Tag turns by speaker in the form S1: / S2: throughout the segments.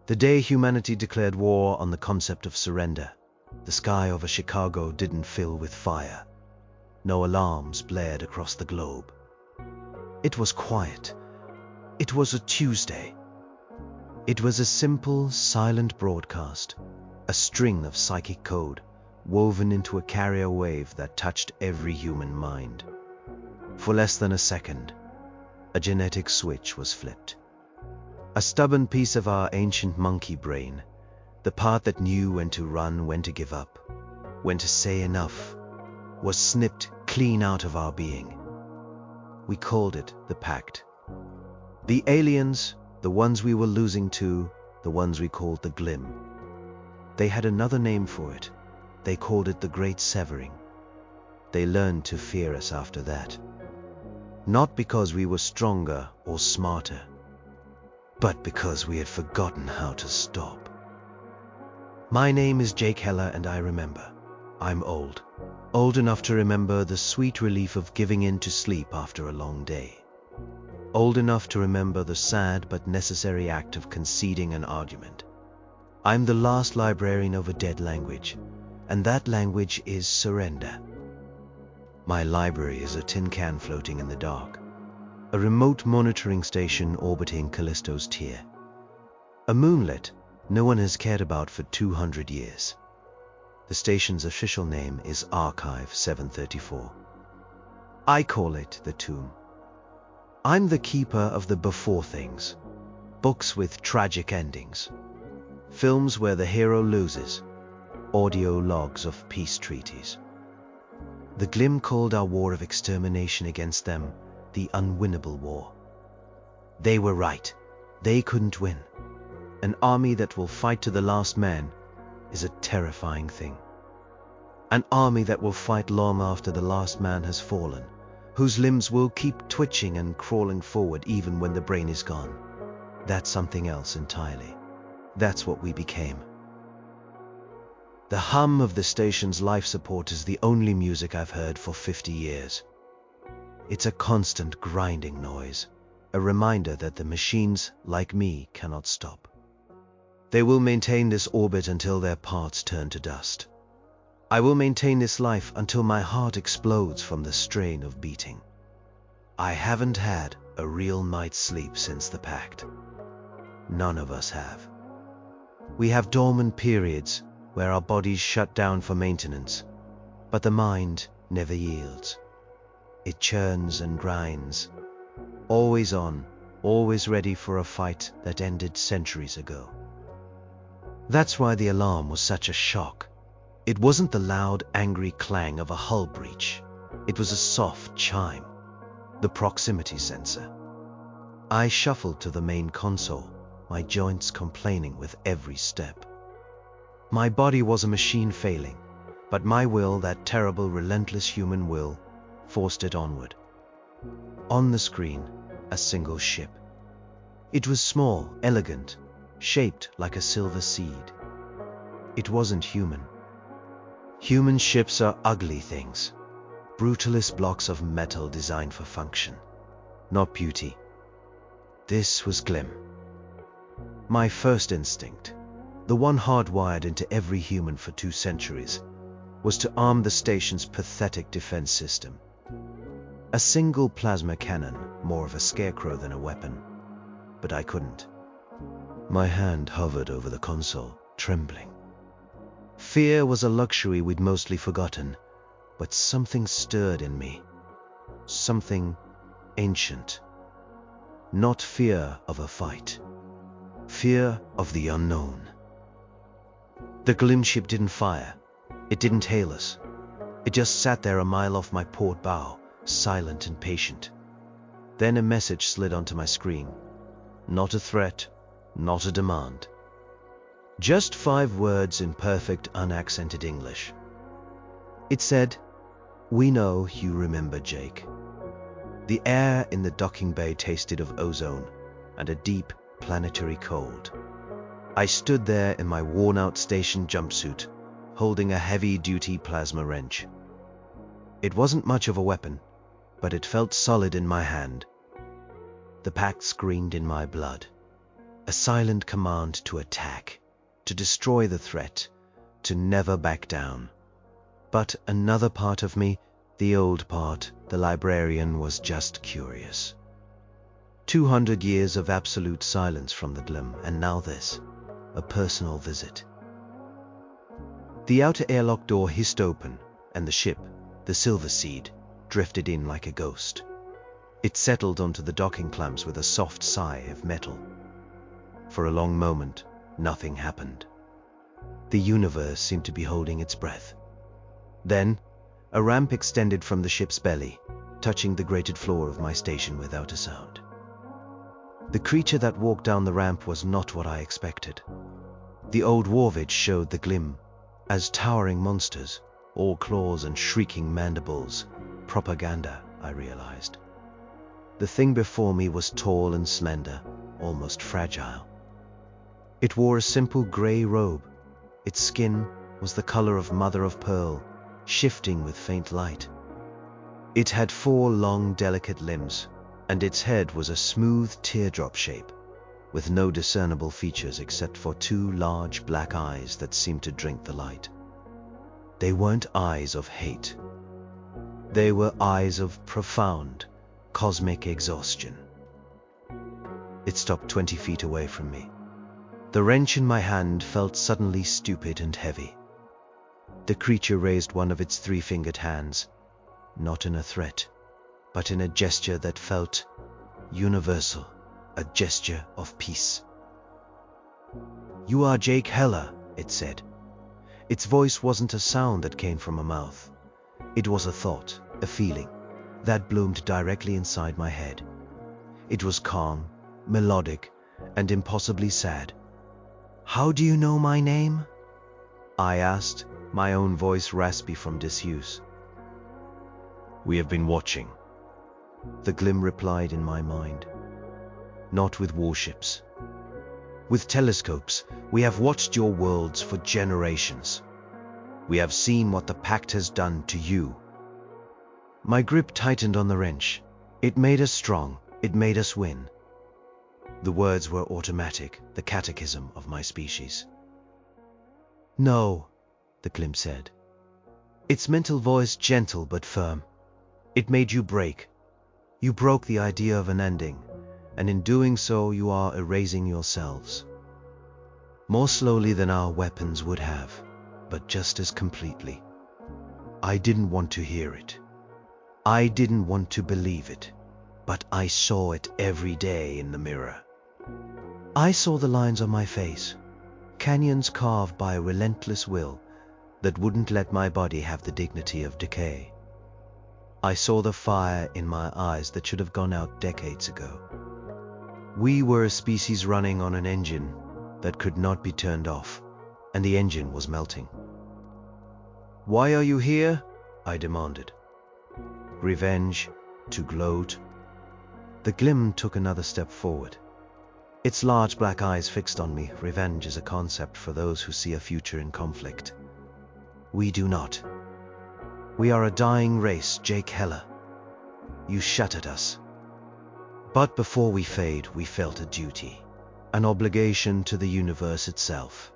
S1: The day humanity declared war on the concept of surrender, the sky over Chicago didn't fill with fire. No alarms blared across the globe. It was quiet. It was a Tuesday. It was a simple, silent broadcast, a string of psychic code woven into a carrier wave that touched every human mind. For less than a second, a genetic switch was flipped. A stubborn piece of our ancient monkey brain, the part that knew when to run, when to give up, when to say enough, was snipped clean out of our being. We called it the Pact. The aliens, the ones we were losing to, the ones we called the Glim. They had another name for it. They called it the Great Severing. They learned to fear us after that. Not because we were stronger or smarter, but because we had forgotten how to stop. My name is Jake Heller, and I remember. I'm old. Old enough to remember the sweet relief of giving in to sleep after a long day. Old enough to remember the sad but necessary act of conceding an argument. I'm the last librarian of a dead language, and that language is surrender. My library is a tin can floating in the dark, a remote monitoring station orbiting Callisto's tier. A moonlet no one has cared about for 200 years. The station's official name is Archive 734. I call it the tomb. I'm the keeper of the before things, books with tragic endings, films where the hero loses, audio logs of peace treaties. The Glim called our war of extermination against them the unwinnable war. They were right. They couldn't win. An army that will fight to the last man is a terrifying thing. An army that will fight long after the last man has fallen, whose limbs will keep twitching and crawling forward even when the brain is gone. That's something else entirely. That's what we became. The hum of the station's life support is the only music I've heard for 50 years. It's a constant grinding noise, a reminder that the machines, like me, cannot stop. They will maintain this orbit until their parts turn to dust. I will maintain this life until my heart explodes from the strain of beating. I haven't had a real night's sleep since the Pact. None of us have. We have dormant periods where our bodies shut down for maintenance, but the mind never yields. It churns and grinds, always on, always ready for a fight that ended centuries ago. That's why the alarm was such a shock. It wasn't the loud, angry clang of a hull breach. It was a soft chime, the proximity sensor. I shuffled to the main console, my joints complaining with every step. My body was a machine failing, but my will, that terrible, relentless human will, forced it onward. On the screen, a single ship. It was small, elegant, shaped like a silver seed. It wasn't human. Human ships are ugly things, brutalist blocks of metal designed for function, not beauty. This was Glim. My first instinct, the one hardwired into every human for 2 centuries, was to arm the station's pathetic defense system. A single plasma cannon, more of a scarecrow than a weapon, but I couldn't. My hand hovered over the console, trembling. Fear was a luxury we'd mostly forgotten, but something stirred in me. Something ancient. Not fear of a fight. Fear of the unknown. The Glim ship didn't fire. It didn't hail us. It just sat there a mile off my port bow, silent and patient. Then a message slid onto my screen. Not a threat, not a demand. Just 5 words in perfect, unaccented English. It said, "We know you remember Jake." The air in the docking bay tasted of ozone and a deep planetary cold. I stood there in my worn-out station jumpsuit, holding a heavy-duty plasma wrench. It wasn't much of a weapon, but it felt solid in my hand. The Pact screamed in my blood. A silent command to attack, to destroy the threat, to never back down. But another part of me, the old part, the librarian, was just curious. 200 years of absolute silence from the Glim, and now this, a personal visit. The outer airlock door hissed open, and the ship, the Silver Seed, drifted in like a ghost. It settled onto the docking clamps with a soft sigh of metal. For a long moment, nothing happened. The universe seemed to be holding its breath. Then, a ramp extended from the ship's belly, touching the grated floor of my station without a sound. The creature that walked down the ramp was not what I expected. The old Warvage showed the Glim as towering monsters, all claws and shrieking mandibles. Propaganda, I realized. The thing before me was tall and slender, almost fragile. It wore a simple grey robe. Its skin was the color of mother of pearl, shifting with faint light. It had 4 long, delicate limbs, and its head was a smooth teardrop shape, with no discernible features except for 2 large black eyes that seemed to drink the light. They weren't eyes of hate. They were eyes of profound, cosmic exhaustion. It stopped 20 feet away from me. The wrench in my hand felt suddenly stupid and heavy. The creature raised one of its 3-fingered hands, not in a threat, but in a gesture that felt universal, a gesture of peace. "You are Jake Heller," it said. Its voice wasn't a sound that came from a mouth. It was a thought, a feeling, that bloomed directly inside my head. It was calm, melodic, and impossibly sad. "How do you know my name?" I asked, my own voice raspy from disuse. "We have been watching," the Glim replied in my mind. "Not with warships. With telescopes, we have watched your worlds for generations. We have seen what the Pact has done to you." My grip tightened on the wrench. It made us strong. It made us win. The words were automatic, the catechism of my species. "No," the Glim said. Its mental voice gentle but firm. "It made you break. You broke the idea of an ending, and in doing so you are erasing yourselves. More slowly than our weapons would have, but just as completely." I didn't want to hear it. I didn't want to believe it, but I saw it every day in the mirror. I saw the lines on my face, canyons carved by a relentless will that wouldn't let my body have the dignity of decay. I saw the fire in my eyes that should have gone out decades ago. We were a species running on an engine that could not be turned off, and the engine was melting. "Why are you here?" I demanded. "Revenge, to gloat." The Glim took another step forward. Its large black eyes fixed on me. "Revenge is a concept for those who see a future in conflict. We do not. We are a dying race, Jake Heller. You shattered us. But before we fade, we felt a duty, an obligation to the universe itself.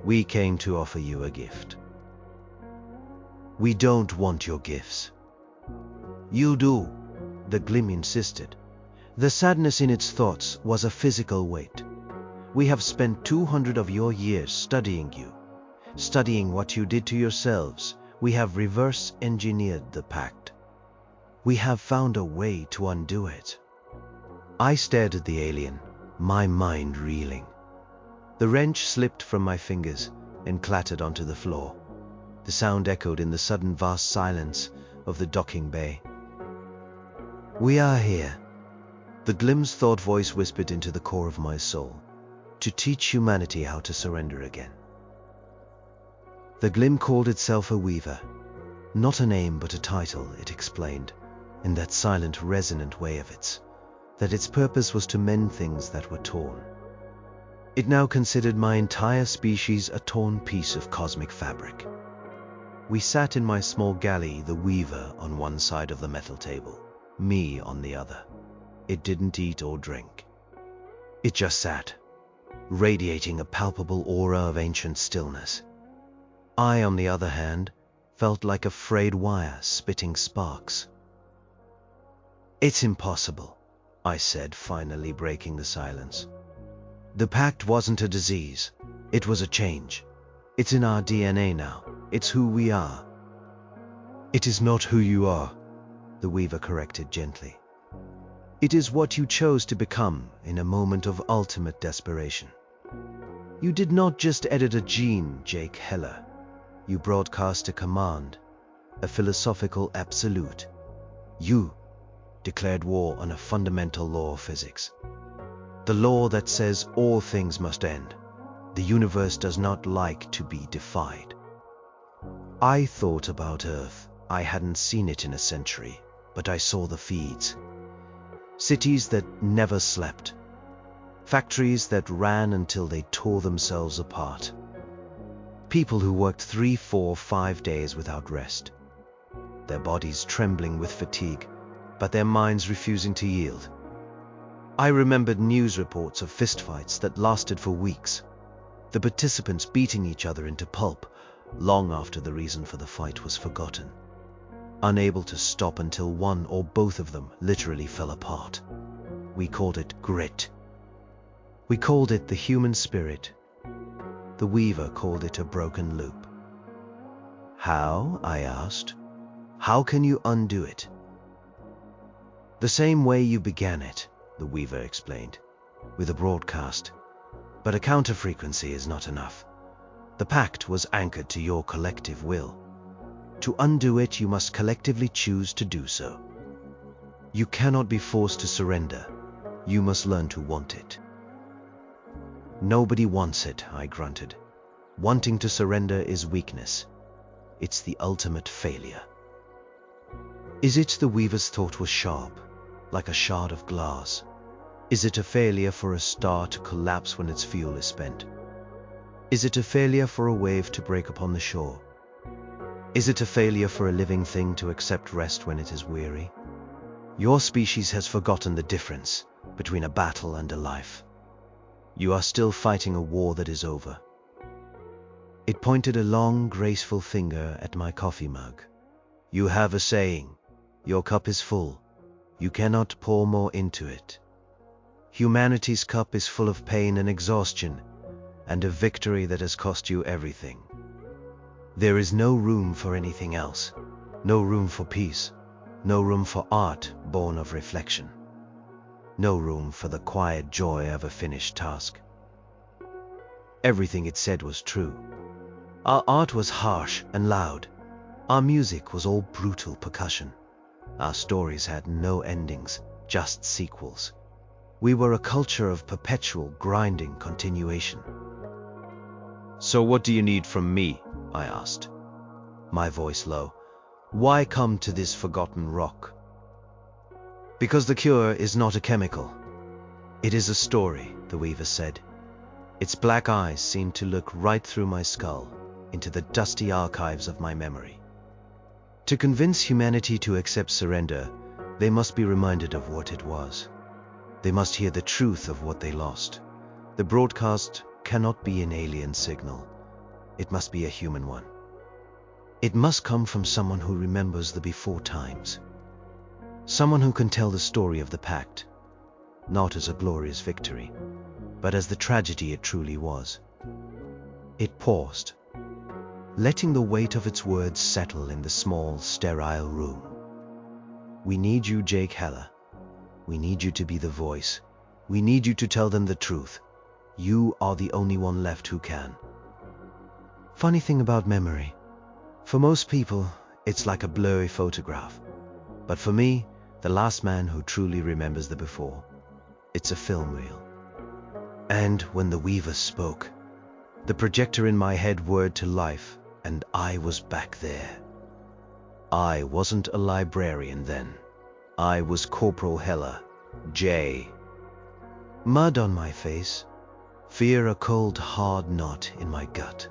S1: We came to offer you a gift." "We don't want your gifts." "You do," the Glim insisted. The sadness in its thoughts was a physical weight. "We have spent 200 of your years studying you, studying what you did to yourselves. We have reverse-engineered the Pact. We have found a way to undo it." I stared at the alien, my mind reeling. The wrench slipped from my fingers and clattered onto the floor. The sound echoed in the sudden vast silence of the docking bay. "We are here," the Glim's thought voice whispered into the core of my soul, "to teach humanity how to surrender again." The Glim called itself a weaver. Not a name but a title, it explained, in that silent, resonant way of its, that its purpose was to mend things that were torn. It now considered my entire species a torn piece of cosmic fabric. We sat in my small galley, the weaver on one side of the metal table, me on the other. It didn't eat or drink. It just sat, radiating a palpable aura of ancient stillness. I, on the other hand, felt like a frayed wire spitting sparks. "It's impossible," I said, finally breaking the silence. "The Pact wasn't a disease. It was a change. It's in our DNA now. It's who we are." "It is not who you are," the Weaver corrected gently. "It is what you chose to become in a moment of ultimate desperation. You did not just edit a gene, Jake Heller. You broadcast a command, a philosophical absolute. You declared war on a fundamental law of physics. The law that says all things must end. The universe does not like to be defied." I thought about Earth. I hadn't seen it in a century, but I saw the feeds. Cities that never slept. Factories that ran until they tore themselves apart. People who worked 3, 4, 5 days without rest. Their bodies trembling with fatigue, but their minds refusing to yield. I remembered news reports of fistfights that lasted for weeks, the participants beating each other into pulp long after the reason for the fight was forgotten, unable to stop until one or both of them literally fell apart. We called it grit. We called it the human spirit. The Weaver called it a broken loop. "How?" I asked. "How can you undo it?" "The same way you began it," the Weaver explained, "with a broadcast. But a counter-frequency is not enough. The Pact was anchored to your collective will. To undo it, you must collectively choose to do so. You cannot be forced to surrender. You must learn to want it." "Nobody wants it," I grunted. "Wanting to surrender is weakness. It's the ultimate failure." Is it the Weaver's thought was sharp, like a shard of glass? Is it a failure for a star to collapse when its fuel is spent? Is it a failure for a wave to break upon the shore? Is it a failure for a living thing to accept rest when it is weary? Your species has forgotten the difference between a battle and a life. You are still fighting a war that is over. It pointed a long, graceful finger at my coffee mug. "You have a saying. Your cup is full. You cannot pour more into it. Humanity's cup is full of pain and exhaustion, and a victory that has cost you everything. There is no room for anything else. No room for peace. No room for art born of reflection. No room for the quiet joy of a finished task." Everything it said was true. Our art was harsh and loud. Our music was all brutal percussion. Our stories had no endings, just sequels. We were a culture of perpetual grinding continuation. "So what do you need from me?" I asked, my voice low. "Why come to this forgotten rock?" "Because the cure is not a chemical. It is a story," the Weaver said. Its black eyes seemed to look right through my skull, into the dusty archives of my memory. To convince humanity to accept surrender, they must be reminded of what it was. They must hear the truth of what they lost. The broadcast cannot be an alien signal. It must be a human one. It must come from someone who remembers the before times. Someone who can tell the story of the Pact, not as a glorious victory, but as the tragedy it truly was. It paused, letting the weight of its words settle in the small, sterile room. "We need you, Jake Heller. We need you to be the voice. We need you to tell them the truth. You are the only one left who can." Funny thing about memory. For most people, it's like a blurry photograph. But for me, the last man who truly remembers the before, it's a film reel. And when the Weaver spoke, the projector in my head whirred to life, and I was back there. I wasn't a librarian then. I was Corporal Heller, J. Mud on my face, fear a cold, hard knot in my gut.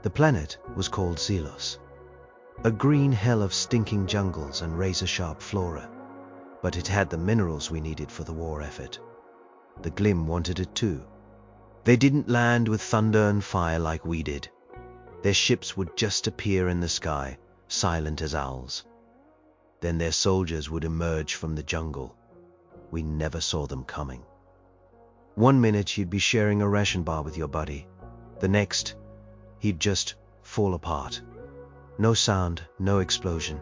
S1: The planet was called Xelos, a green hell of stinking jungles and razor-sharp flora, but it had the minerals we needed for the war effort. The Glim wanted it too. They didn't land with thunder and fire like we did. Their ships would just appear in the sky, silent as owls. Then their soldiers would emerge from the jungle. We never saw them coming. One minute you'd be sharing a ration bar with your buddy. The next, he'd just fall apart. No sound, no explosion.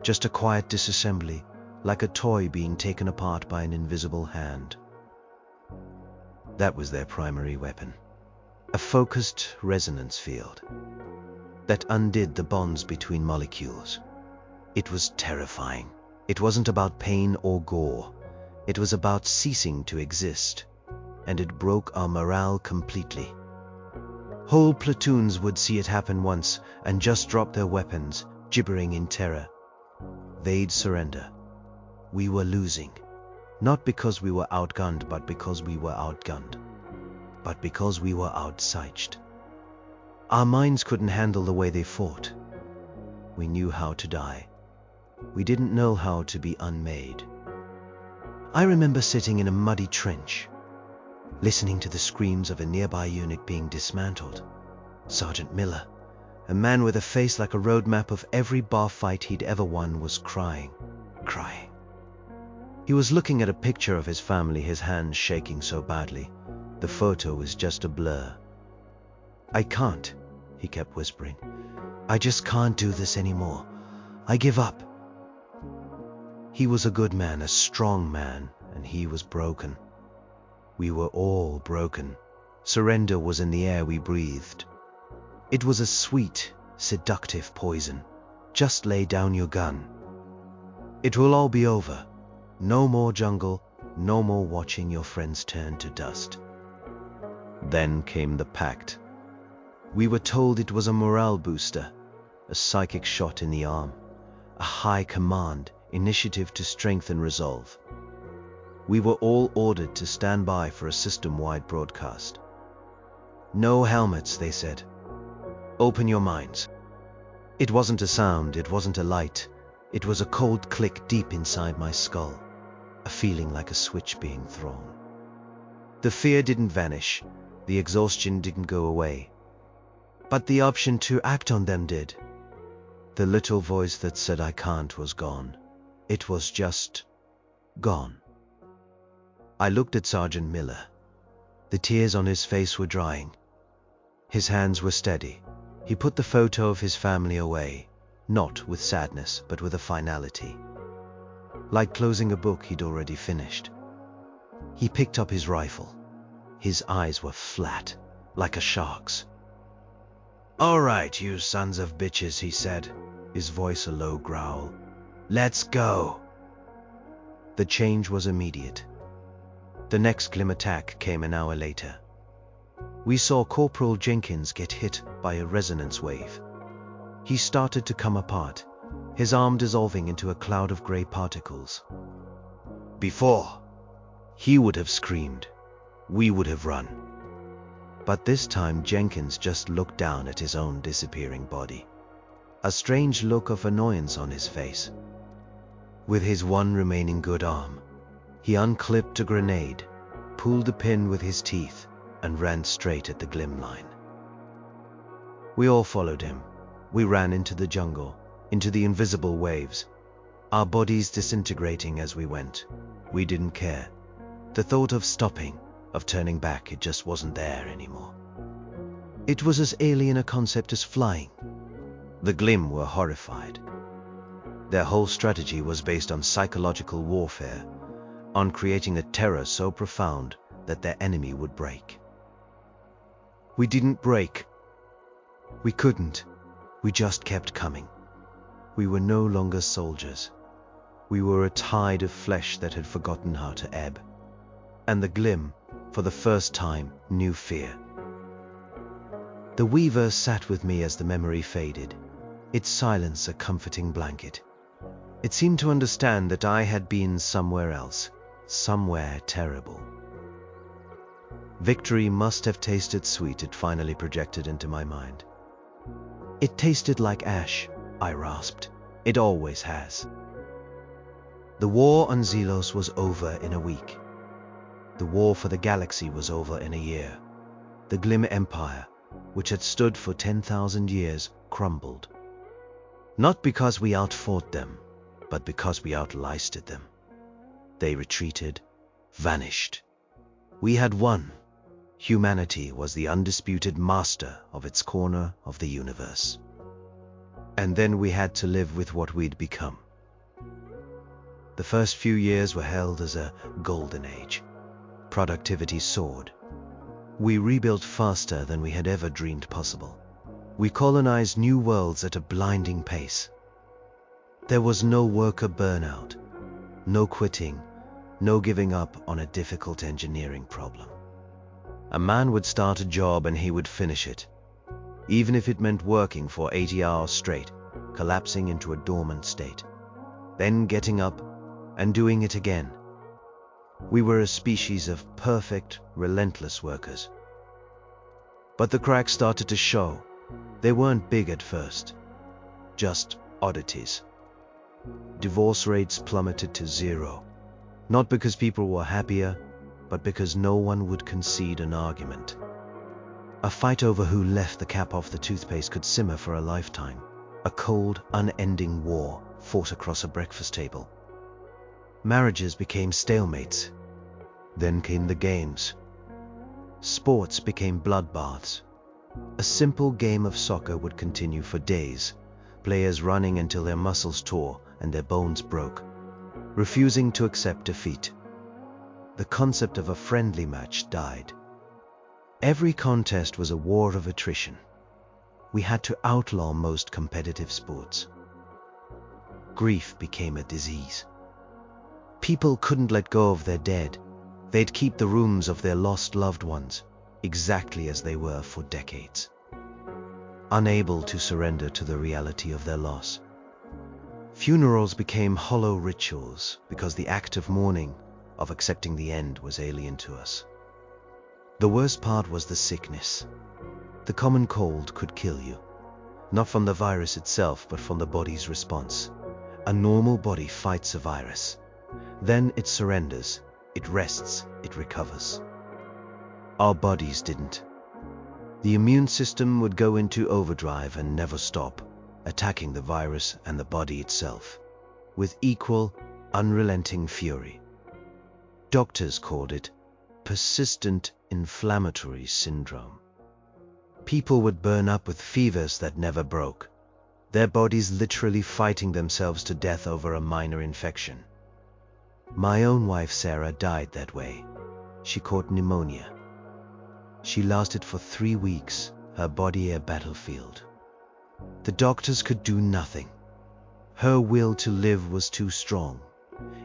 S1: Just a quiet disassembly, like a toy being taken apart by an invisible hand. That was their primary weapon. A focused resonance field that undid the bonds between molecules. It was terrifying. It wasn't about pain or gore. It was about ceasing to exist, and it broke our morale completely. Whole platoons would see it happen once and just drop their weapons, gibbering in terror. They'd surrender. We were losing, not because we were outgunned, but because we were outgunned. But because we were outpsyched. Our minds couldn't handle the way they fought. We knew how to die. We didn't know how to be unmade. I remember sitting in a muddy trench, listening to the screams of a nearby unit being dismantled. Sergeant Miller, a man with a face like a roadmap of every bar fight he'd ever won, was crying. He was looking at a picture of his family, his hands shaking so badly. The photo was just a blur. "I can't," he kept whispering. "I just can't do this anymore. I give up." He was a good man, a strong man, and he was broken. We were all broken. Surrender was in the air we breathed. It was a sweet, seductive poison. Just lay down your gun. It will all be over. No more jungle, no more watching your friends turn to dust. Then came the Pact. We were told it was a morale booster, a psychic shot in the arm, a high command initiative to strengthen resolve. We were all ordered to stand by for a system-wide broadcast. "No helmets," they said. "Open your minds." It wasn't a sound, it wasn't a light. It was a cold click deep inside my skull, a feeling like a switch being thrown. The fear didn't vanish, the exhaustion didn't go away. But the option to act on them did. The little voice that said I can't was gone. It was just gone. I looked at Sergeant Miller. The tears on his face were drying. His hands were steady. He put the photo of his family away, not with sadness, but with a finality. Like closing a book he'd already finished. He picked up his rifle. His eyes were flat, like a shark's. "All right, you sons of bitches," he said, his voice a low growl. "Let's go." The change was immediate. The next Glim attack came an hour later. We saw Corporal Jenkins get hit by a resonance wave. He started to come apart, his arm dissolving into a cloud of gray particles. Before, he would have screamed. We would have run. But this time Jenkins just looked down at his own disappearing body. A strange look of annoyance on his face. With his one remaining good arm, he unclipped a grenade, pulled the pin with his teeth, and ran straight at the Glim line. We all followed him. We ran into the jungle, into the invisible waves, our bodies disintegrating as we went. We didn't care. The thought of stopping, of turning back, it just wasn't there anymore. It was as alien a concept as flying. The Glim were horrified. Their whole strategy was based on psychological warfare, on creating a terror so profound that their enemy would break. We didn't break. We couldn't. We just kept coming. We were no longer soldiers. We were a tide of flesh that had forgotten how to ebb. And the Glim, for the first time, knew fear. The Weaver sat with me as the memory faded, its silence a comforting blanket. It seemed to understand that I had been somewhere else, somewhere terrible. Victory must have tasted sweet, it finally projected into my mind. "It tasted like ash," I rasped. "It always has." The war on Zelos was over in a week. The war for the galaxy was over in a year. The Glim Empire, which had stood for 10,000 years, crumbled. Not because we outfought them, but because we outlasted them. They retreated, vanished. We had won. Humanity was the undisputed master of its corner of the universe. And then we had to live with what we'd become. The first few years were held as a golden age. Productivity soared. We rebuilt faster than we had ever dreamed possible. We colonized new worlds at a blinding pace. There was no worker burnout, no quitting, no giving up on a difficult engineering problem. A man would start a job and he would finish it, even if it meant working for 80 hours straight, collapsing into a dormant state, then getting up and doing it again. We were a species of perfect, relentless workers. But the cracks started to show. They weren't big at first, just oddities. Divorce rates plummeted to zero, not because people were happier, but because no one would concede an argument. A fight over who left the cap off the toothpaste could simmer for a lifetime. A cold, unending war fought across a breakfast table. Marriages became stalemates. Then came the games. Sports became bloodbaths. A simple game of soccer would continue for days, players running until their muscles tore and their bones broke, refusing to accept defeat. The concept of a friendly match died. Every contest was a war of attrition. We had to outlaw most competitive sports. Grief became a disease. People couldn't let go of their dead. They'd keep the rooms of their lost loved ones exactly as they were for decades, unable to surrender to the reality of their loss. Funerals became hollow rituals because the act of mourning, of accepting the end, was alien to us. The worst part was the sickness. The common cold could kill you, not from the virus itself, but from the body's response. A normal body fights a virus. Then it surrenders, it rests, it recovers. Our bodies didn't. The immune system would go into overdrive and never stop, attacking the virus and the body itself, with equal, unrelenting fury. Doctors called it persistent inflammatory syndrome. People would burn up with fevers that never broke, their bodies literally fighting themselves to death over a minor infection. My own wife Sarah died that way. She caught pneumonia. She lasted for 3 weeks, her body a battlefield. The doctors could do nothing. Her will to live was too strong.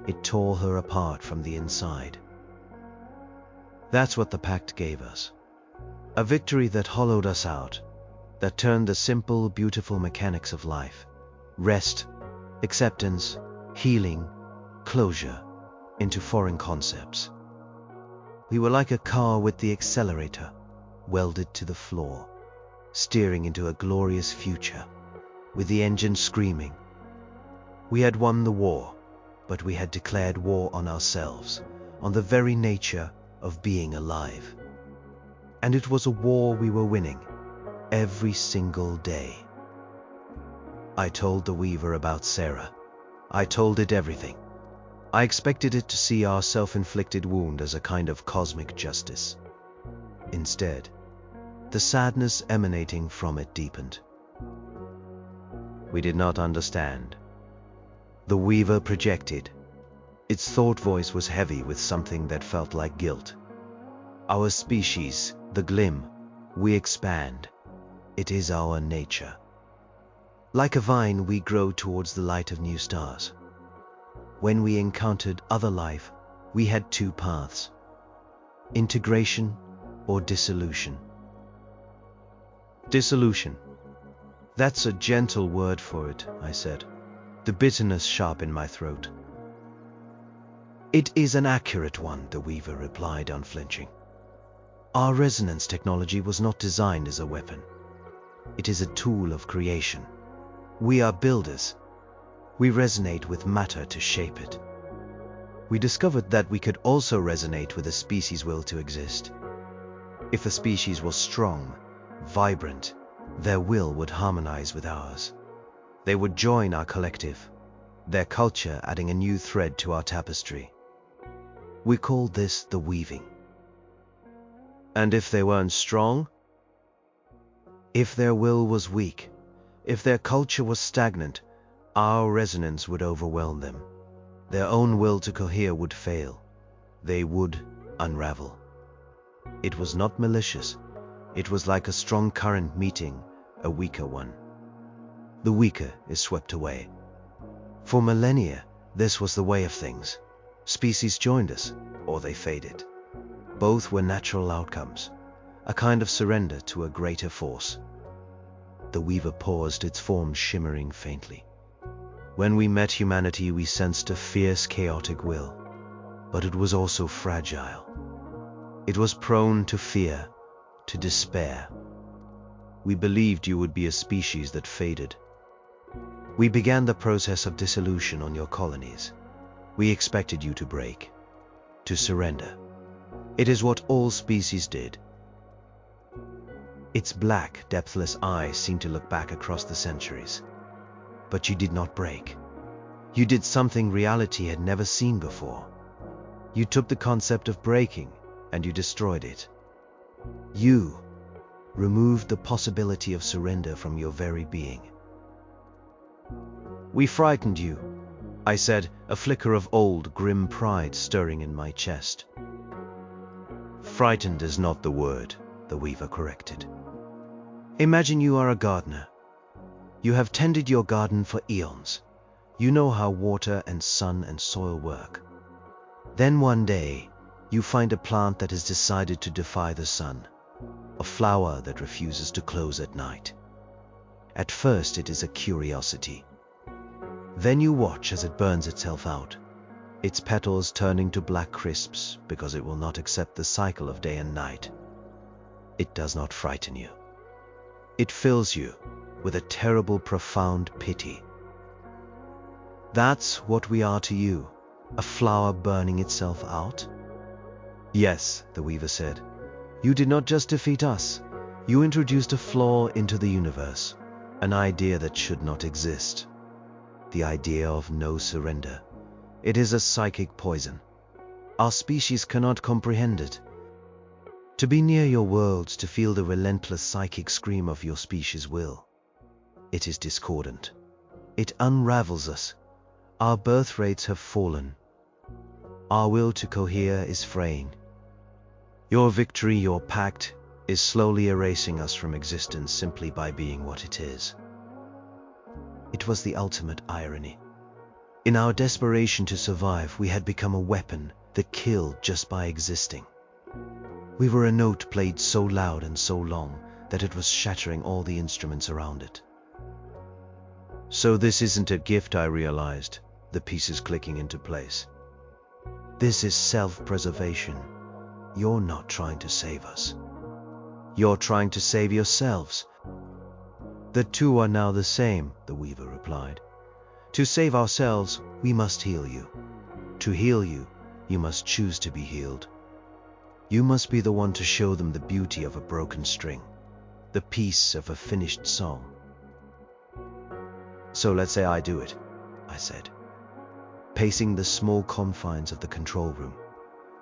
S1: It tore her apart from the inside. That's what the Pact gave us. A victory that hollowed us out, that turned the simple, beautiful mechanics of life, rest, acceptance, healing, closure, into foreign concepts. We were like a car with the accelerator welded to the floor, steering into a glorious future, with the engine screaming. We had won the war, but we had declared war on ourselves, on the very nature of being alive. And it was a war we were winning, every single day. I told the Weaver about Sarah. I told it everything. I expected it to see our self-inflicted wound as a kind of cosmic justice. Instead, the sadness emanating from it deepened. We did not understand. The Weaver projected. Its thought voice was heavy with something that felt like guilt. Our species, the Glim, we expand. It is our nature. Like a vine, we grow towards the light of new stars. When we encountered other life, we had 2 paths: integration or dissolution. Dissolution. That's a gentle word for it, I said, the bitterness sharp in my throat. It is an accurate one, the Weaver replied, unflinching. Our resonance technology was not designed as a weapon. It is a tool of creation. We are builders. We resonate with matter to shape it. we discovered that we could also resonate with a species' will to exist. If a species was strong, vibrant, their will would harmonize with ours. They would join our collective, their culture adding a new thread to our tapestry. We called this the weaving. And if they weren't strong? If their will was weak, if their culture was stagnant, our resonance would overwhelm them. Their own will to cohere would fail. They would unravel. It was not malicious. It was like a strong current meeting a weaker one. The weaker is swept away. For millennia, this was the way of things. Species joined us, or they faded. Both were natural outcomes, a kind of surrender to a greater force. The weaver paused, its form shimmering faintly. When we met humanity, we sensed a fierce, chaotic will, but it was also fragile. It was prone to fear, to despair. We believed you would be a species that faded. We began the process of dissolution on your colonies. We expected you to break, to surrender. It is what all species did. Its black, depthless eyes seemed to look back across the centuries. But you did not break. You did something reality had never seen before. You took the concept of breaking and you destroyed it. You removed the possibility of surrender from your very being. We frightened you, I said, a flicker of old, grim pride stirring in my chest. Frightened is not the word, the weaver corrected. Imagine you are a gardener. You have tended your garden for eons. You know how water and sun and soil work. Then one day, you find a plant that has decided to defy the sun, a flower that refuses to close at night. At first, it is a curiosity. Then you watch as it burns itself out, its petals turning to black crisps because it will not accept the cycle of day and night. It does not frighten you. It fills you with a terrible, profound pity. That's what we are to you, a flower burning itself out? Yes, the weaver said. You did not just defeat us. You introduced a flaw into the universe, an idea that should not exist. The idea of no surrender. It is a psychic poison. Our species cannot comprehend it. To be near your worlds, to feel the relentless psychic scream of your species' will. It is discordant. It unravels us. Our birth rates have fallen. Our will to cohere is fraying. Your victory, your pact, is slowly erasing us from existence simply by being what it is. It was the ultimate irony. In our desperation to survive, we had become a weapon that killed just by existing. We were a note played so loud and so long that it was shattering all the instruments around it. So this isn't a gift, I realized, the pieces clicking into place. This is self-preservation. You're not trying to save us. You're trying to save yourselves. The two are now the same, the weaver replied. To save ourselves, we must heal you. To heal you, you must choose to be healed. You must be the one to show them the beauty of a broken string, the peace of a finished song. So let's say I do it, I said. Pacing the small confines of the control room,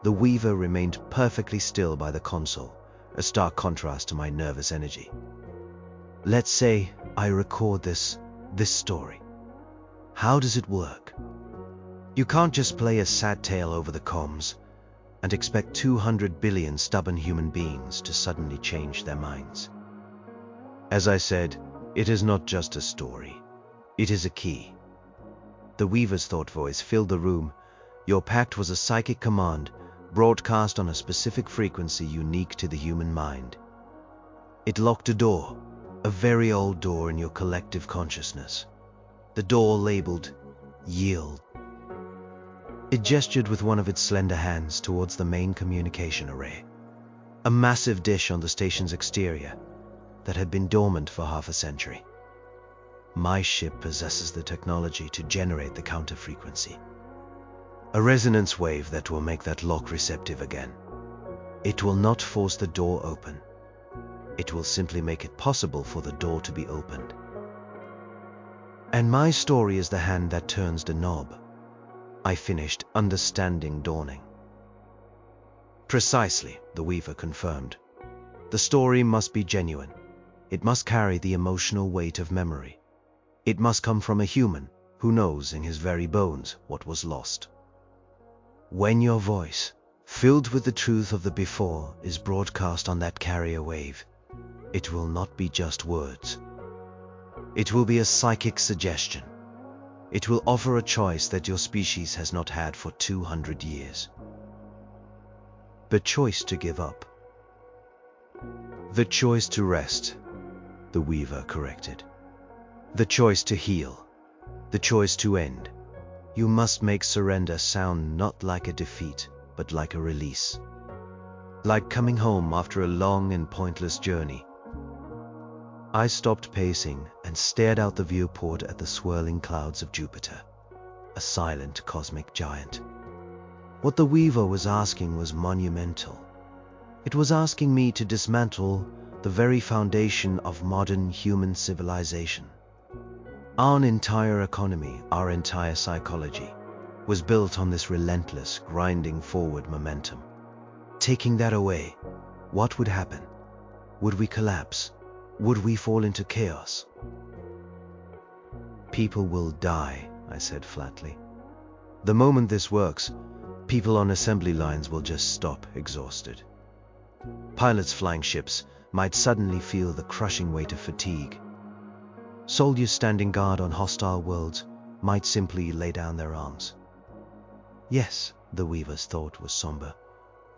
S1: the weaver remained perfectly still by the console, a stark contrast to my nervous energy. Let's say I record this story. How does it work? You can't just play a sad tale over the comms and expect 200 billion stubborn human beings to suddenly change their minds. As I said, it is not just a story. It is a key. The weaver's thought voice filled the room. Your pact was a psychic command broadcast on a specific frequency unique to the human mind. It locked a door, a very old door in your collective consciousness. The door labeled Yield. It gestured with one of its slender hands towards the main communication array, a massive dish on the station's exterior that had been dormant for half a century. My ship possesses the technology to generate the counter frequency. A resonance wave that will make that lock receptive again. It will not force the door open. It will simply make it possible for the door to be opened. And my story is the hand that turns the knob. I finished, understanding dawning. Precisely, the Weaver confirmed. The story must be genuine. It must carry the emotional weight of memory. It must come from a human who knows in his very bones what was lost. When your voice, filled with the truth of the before, is broadcast on that carrier wave, it will not be just words. It will be a psychic suggestion. It will offer a choice that your species has not had for 200 years. The choice to give up. The choice to rest, the Weaver corrected. The choice to heal. The choice to end. You must make surrender sound not like a defeat, but like a release. Like coming home after a long and pointless journey. I stopped pacing and stared out the viewport at the swirling clouds of Jupiter, a silent cosmic giant. What the Weaver was asking was monumental. It was asking me to dismantle the very foundation of modern human civilization. Our entire economy, our entire psychology, was built on this relentless, grinding forward momentum. Taking that away, what would happen? Would we collapse? Would we fall into chaos? People will die, I said flatly. The moment this works, people on assembly lines will just stop, exhausted. Pilots flying ships might suddenly feel the crushing weight of fatigue. Soldiers standing guard on hostile worlds might simply lay down their arms. Yes, the Weaver's thought was somber.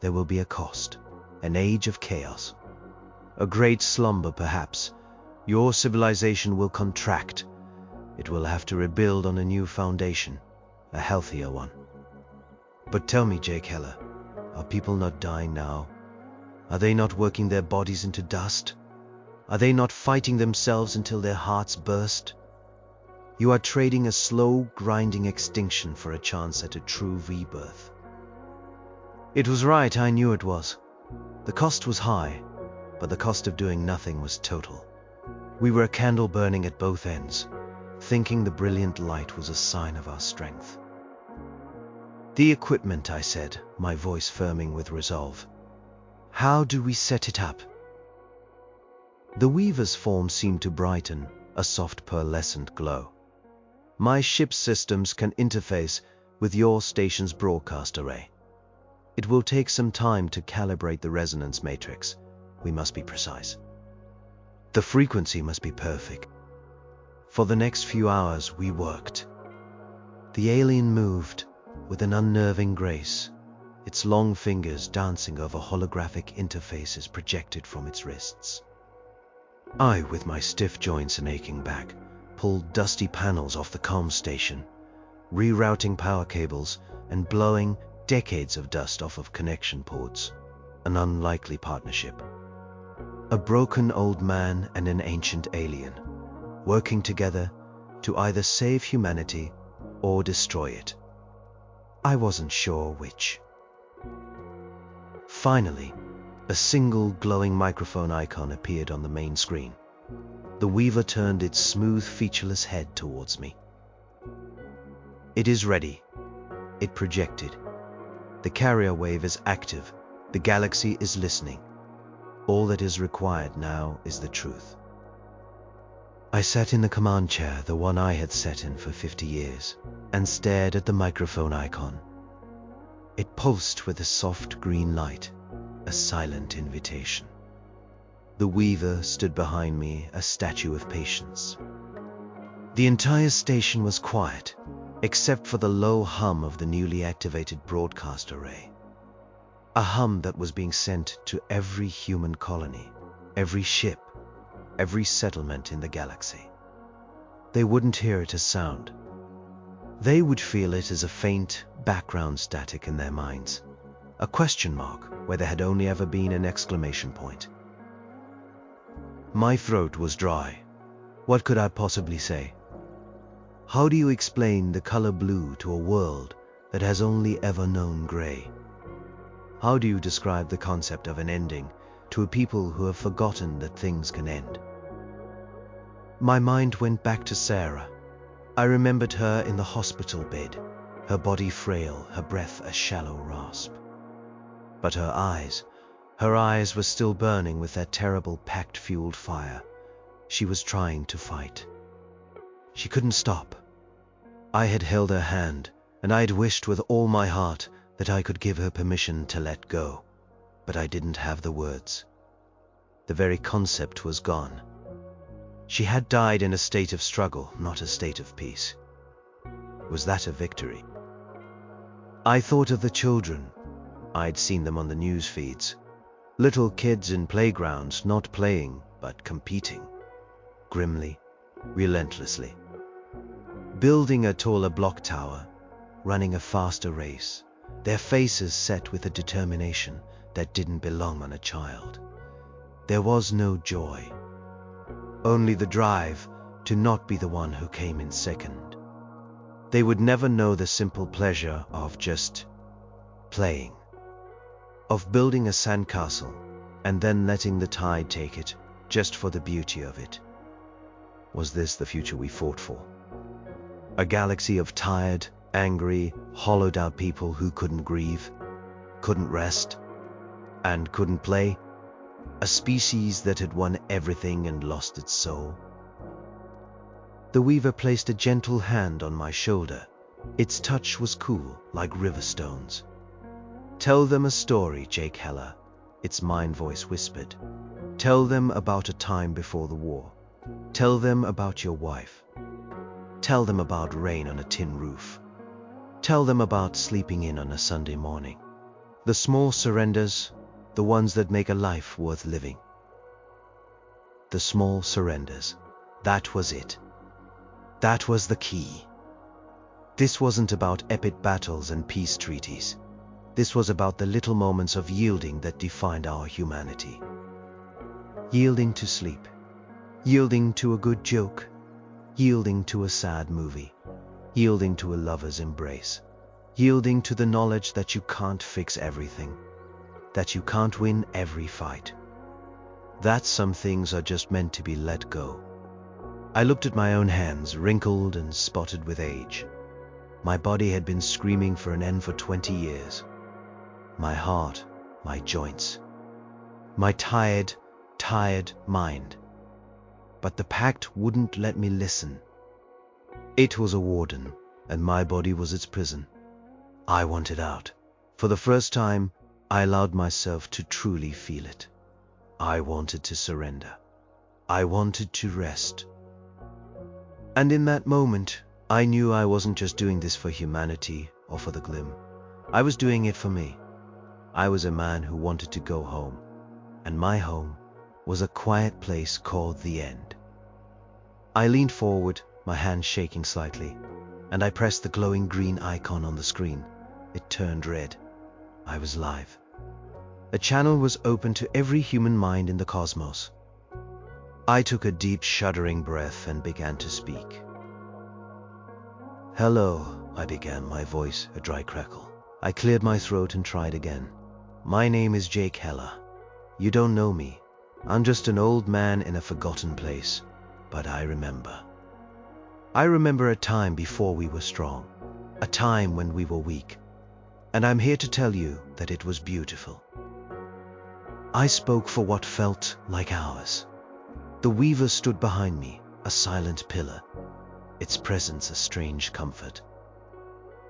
S1: There will be a cost, an age of chaos. A great slumber, perhaps. Your civilization will contract. It will have to rebuild on a new foundation, a healthier one. But tell me, Jake Heller, are people not dying now? Are they not working their bodies into dust? Are they not fighting themselves until their hearts burst? You are trading a slow, grinding extinction for a chance at a true rebirth. It was right, I knew it was. The cost was high, but the cost of doing nothing was total. We were a candle burning at both ends, thinking the brilliant light was a sign of our strength. The equipment, I said, my voice firming with resolve. How do we set it up? The Weaver's form seemed to brighten, a soft pearlescent glow. My ship's systems can interface with your station's broadcast array. It will take some time to calibrate the resonance matrix. We must be precise. The frequency must be perfect. For the next few hours we worked. The alien moved with an unnerving grace, its long fingers dancing over holographic interfaces projected from its wrists. I, with my stiff joints and aching back, pulled dusty panels off the comm station, rerouting power cables and blowing decades of dust off of connection ports. An unlikely partnership. A broken old man and an ancient alien, working together to either save humanity or destroy it. I wasn't sure which. Finally, a single glowing microphone icon appeared on the main screen. The Weaver turned its smooth, featureless head towards me. It is ready, it projected. The carrier wave is active. The galaxy is listening. All that is required now is the truth. I sat in the command chair, the one I had sat in for 50 years, and stared at the microphone icon. It pulsed with a soft green light, a silent invitation. The Weaver stood behind me, a statue of patience. The entire station was quiet, except for the low hum of the newly activated broadcast array. A hum that was being sent to every human colony, every ship, every settlement in the galaxy. They wouldn't hear it as sound. They would feel it as a faint background static in their minds, a question mark where there had only ever been an exclamation point. My throat was dry. What could I possibly say? How do you explain the color blue to a world that has only ever known gray. How do you describe the concept of an ending to a people who have forgotten that things can end? My mind went back to Sarah. I remembered her in the hospital bed, her body frail, her breath a shallow rasp. But her eyes were still burning with that terrible Pact-fueled fire. She was trying to fight. She couldn't stop. I had held her hand, and I'd wished with all my heart that I could give her permission to let go. But I didn't have the words. The very concept was gone. She had died in a state of struggle, not a state of peace. Was that a victory? I thought of the children. I'd seen them on the news feeds. Little kids in playgrounds, not playing, but competing. Grimly, relentlessly. Building a taller block tower, running a faster race, their faces set with a determination that didn't belong on a child. There was no joy. Only the drive to not be the one who came in second. They would never know the simple pleasure of just playing, of building a sandcastle and then letting the tide take it just for the beauty of it. Was this the future we fought for? A galaxy of tired, angry, hollowed-out people who couldn't grieve, couldn't rest, and couldn't play? A species that had won everything and lost its soul? The Weaver placed a gentle hand on my shoulder. Its touch was cool, like river stones. "Tell them a story, Jake Heller," its mind voice whispered. "Tell them about a time before the war. Tell them about your wife. Tell them about rain on a tin roof. Tell them about sleeping in on a Sunday morning. The small surrenders, the ones that make a life worth living." The small surrenders. That was it. That was the key. This wasn't about epic battles and peace treaties. This was about the little moments of yielding that defined our humanity. Yielding to sleep. Yielding to a good joke. Yielding to a sad movie. Yielding to a lover's embrace. Yielding to the knowledge that you can't fix everything. That you can't win every fight. That some things are just meant to be let go. I looked at my own hands, wrinkled and spotted with age. My body had been screaming for an end for 20 years. My heart, my joints. My tired mind. But the Pact wouldn't let me listen. It was a warden, and my body was its prison. I wanted out. For the first time, I allowed myself to truly feel it. I wanted to surrender. I wanted to rest. And in that moment, I knew I wasn't just doing this for humanity or for the Glim. I was doing it for me. I was a man who wanted to go home. And my home was a quiet place called the End. I leaned forward, my hand shaking slightly, and I pressed the glowing green icon on the screen. It turned red. I was live. A channel was open to every human mind in the cosmos. I took a deep, shuddering breath and began to speak. "Hello," I began, my voice a dry crackle. I cleared my throat and tried again. "My name is Jake Heller. You don't know me. I'm just an old man in a forgotten place. But I remember. I remember a time before we were strong. A time when we were weak. And I'm here to tell you that it was beautiful." I spoke for what felt like hours. The Weaver stood behind me, a silent pillar, its presence a strange comfort.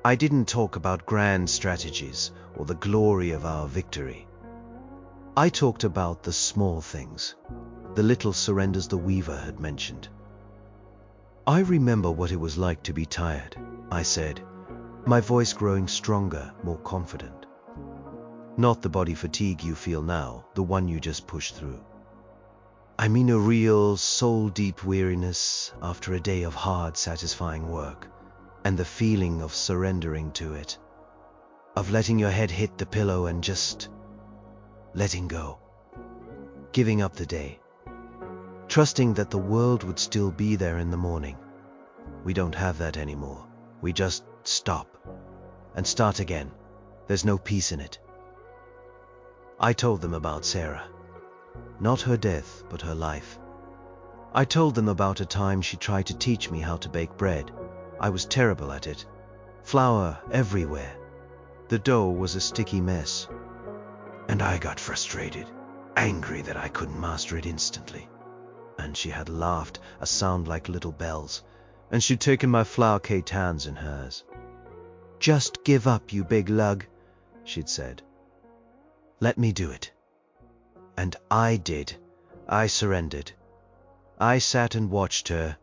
S1: I didn't talk about grand strategies or the glory of our victory. I talked about the small things, the little surrenders the Weaver had mentioned. "I remember what it was like to be tired," I said, my voice growing stronger, more confident. "Not the body fatigue you feel now, the one you just pushed through. I mean a real, soul-deep weariness after a day of hard, satisfying work, and the feeling of surrendering to it, of letting your head hit the pillow and just letting go, giving up the day, trusting that the world would still be there in the morning. We don't have that anymore. We just stop. and start again. There's no peace in it. I told them about Sarah. Not her death, but her life. I told them about a time she tried to teach me how to bake bread. I was terrible at it. Flour everywhere. The dough was a sticky mess. And I got frustrated, angry that I couldn't master it instantly. And she had laughed, a sound like little bells, and she'd taken my flour-caked hands in hers. "Just give up, you big lug," she'd said. "Let me do it." And I did. I surrendered. I sat and watched her,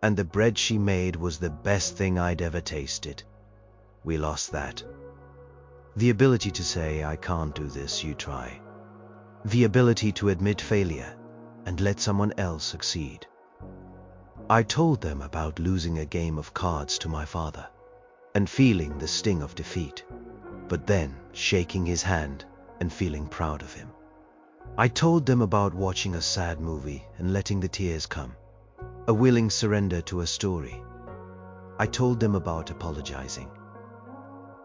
S1: and the bread she made was the best thing I'd ever tasted. We lost that. The ability to say, "I can't do this, you try." The ability to admit failure and let someone else succeed. I told them about losing a game of cards to my father and feeling the sting of defeat, but then shaking his hand and feeling proud of him. I told them about watching a sad movie and letting the tears come, a willing surrender to a story. I told them about apologizing,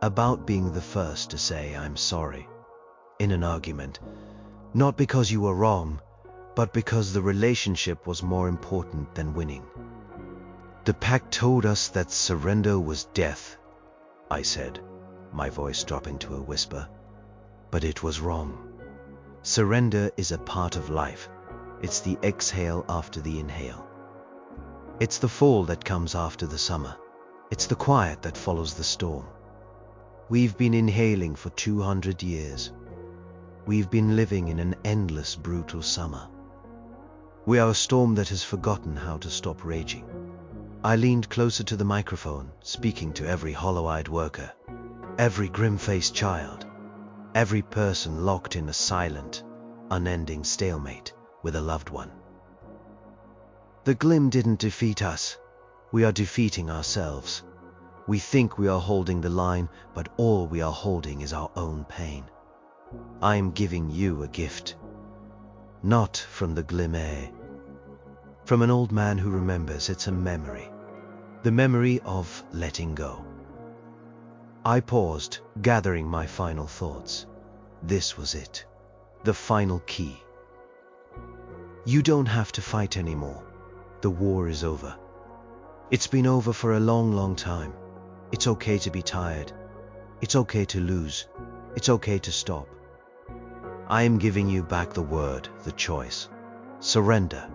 S1: about being the first to say "I'm sorry" in an argument, not because you were wrong, but because the relationship was more important than winning. "The Pact told us that surrender was death," I said, my voice dropping to a whisper. But it was wrong. Surrender is a part of life. It's the exhale after the inhale. It's the fall that comes after the summer. It's the quiet that follows the storm. We've been inhaling for 200 years. We've been living in an endless, brutal summer. We are a storm that has forgotten how to stop raging. I leaned closer to the microphone, speaking to every hollow-eyed worker, every grim-faced child, every person locked in a silent, unending stalemate with a loved one. The Glim didn't defeat us. We are defeating ourselves. We think we are holding the line, but all we are holding is our own pain. I am giving you a gift. Not from the Glim air. From an old man who remembers. It's a memory. The memory of letting go. I paused, gathering my final thoughts. This was it. The final key. You don't have to fight anymore. The war is over. It's been over for a long, long time. It's okay to be tired. It's okay to lose. It's okay to stop. I am giving you back the word, the choice. Surrender.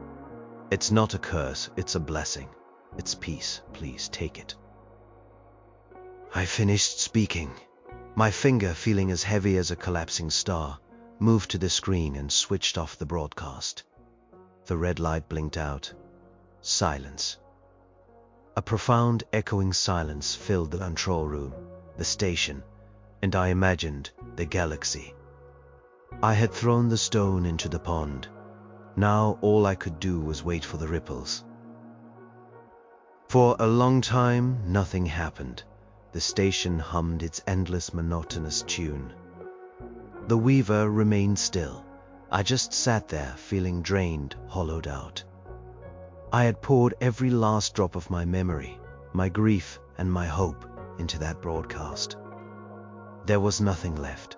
S1: It's not a curse, it's a blessing. It's peace. Please take it. I finished speaking. My finger, feeling as heavy as a collapsing star, moved to the screen and switched off the broadcast. The red light blinked out. Silence. A profound, echoing silence filled the control room, the station, and I imagined the galaxy. I had thrown the stone into the pond. Now all I could do was wait for the ripples. For a long time, nothing happened. The station hummed its endless, monotonous tune. The weaver remained still. I just sat there, feeling drained, hollowed out. I had poured every last drop of my memory, my grief, and my hope into that broadcast. There was nothing left.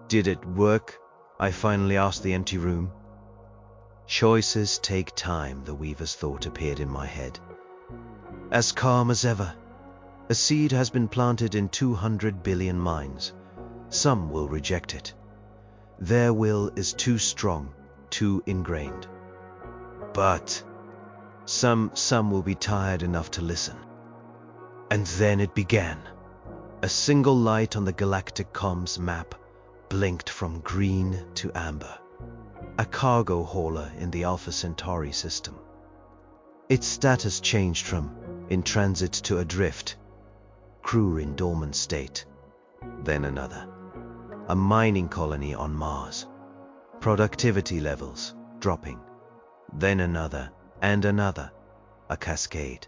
S1: Did it work? I finally asked the empty room. Choices take time, the weaver's thought appeared in my head. As calm as ever. A seed has been planted in 200 billion minds. Some will reject it. Their will is too strong, too ingrained. But some will be tired enough to listen. And then it began. A single light on the galactic comms map blinked from green to amber. A cargo hauler in the Alpha Centauri system. Its status changed from in transit to adrift. Crew in dormant state. Then another. A mining colony on Mars. Productivity levels dropping. Then another and another. A cascade.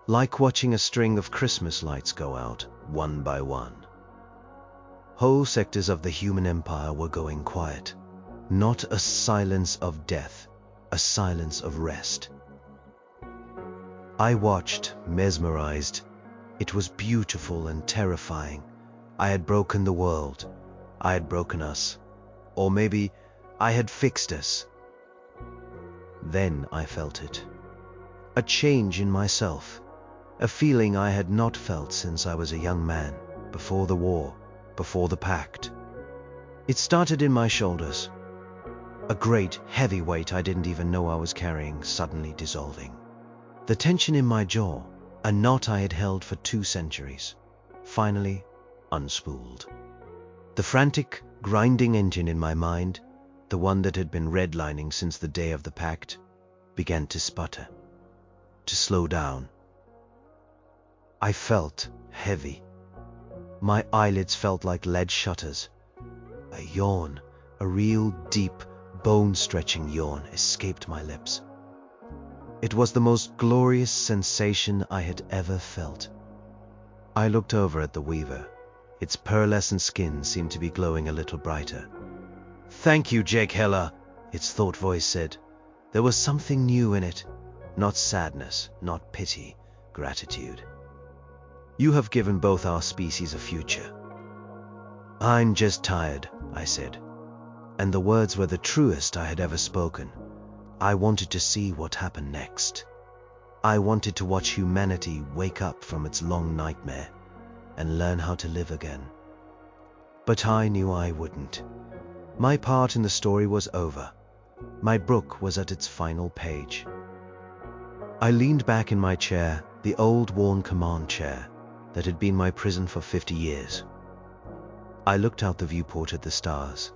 S1: Like watching a string of Christmas lights go out, one by one. Whole sectors of the human empire were going quiet. Not a silence of death, a silence of rest. I watched, mesmerized. It was beautiful and terrifying. I had broken the world. I had broken us. Or maybe I had fixed us. Then I felt it. A change in myself. A feeling I had not felt since I was a young man, before the war, before the Pact. It started in my shoulders. A great, heavy weight I didn't even know I was carrying suddenly dissolving. The tension in my jaw, a knot I had held for 2 centuries, finally unspooled. The frantic, grinding engine in my mind, the one that had been redlining since the day of the Pact, began to sputter, to slow down. I felt heavy. My eyelids felt like lead shutters. A yawn, a real deep, bone-stretching yawn escaped my lips. It was the most glorious sensation I had ever felt. I looked over at the weaver. Its pearlescent skin seemed to be glowing a little brighter. "Thank you, Jake Heller," its thought voice said. There was something new in it. Not sadness, not pity, gratitude. "You have given both our species a future." "I'm just tired," I said. And the words were the truest I had ever spoken. I wanted to see what happened next. I wanted to watch humanity wake up from its long nightmare and learn how to live again. But I knew I wouldn't. My part in the story was over. My book was at its final page. I leaned back in my chair, the old worn command chair that had been my prison for 50 years. I looked out the viewport at the stars.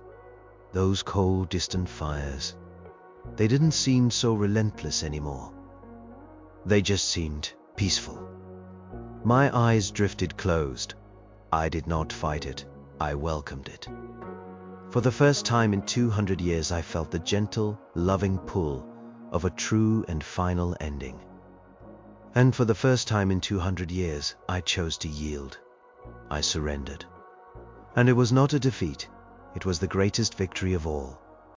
S1: Those cold, distant fires. They didn't seem so relentless anymore. They just seemed peaceful. My eyes drifted closed. I did not fight it. I welcomed it. For the first time in 200 years, I felt the gentle, loving pull of a true and final ending. And for the first time in 200 years, I chose to yield. I surrendered. And it was not a defeat. It was the greatest victory of all.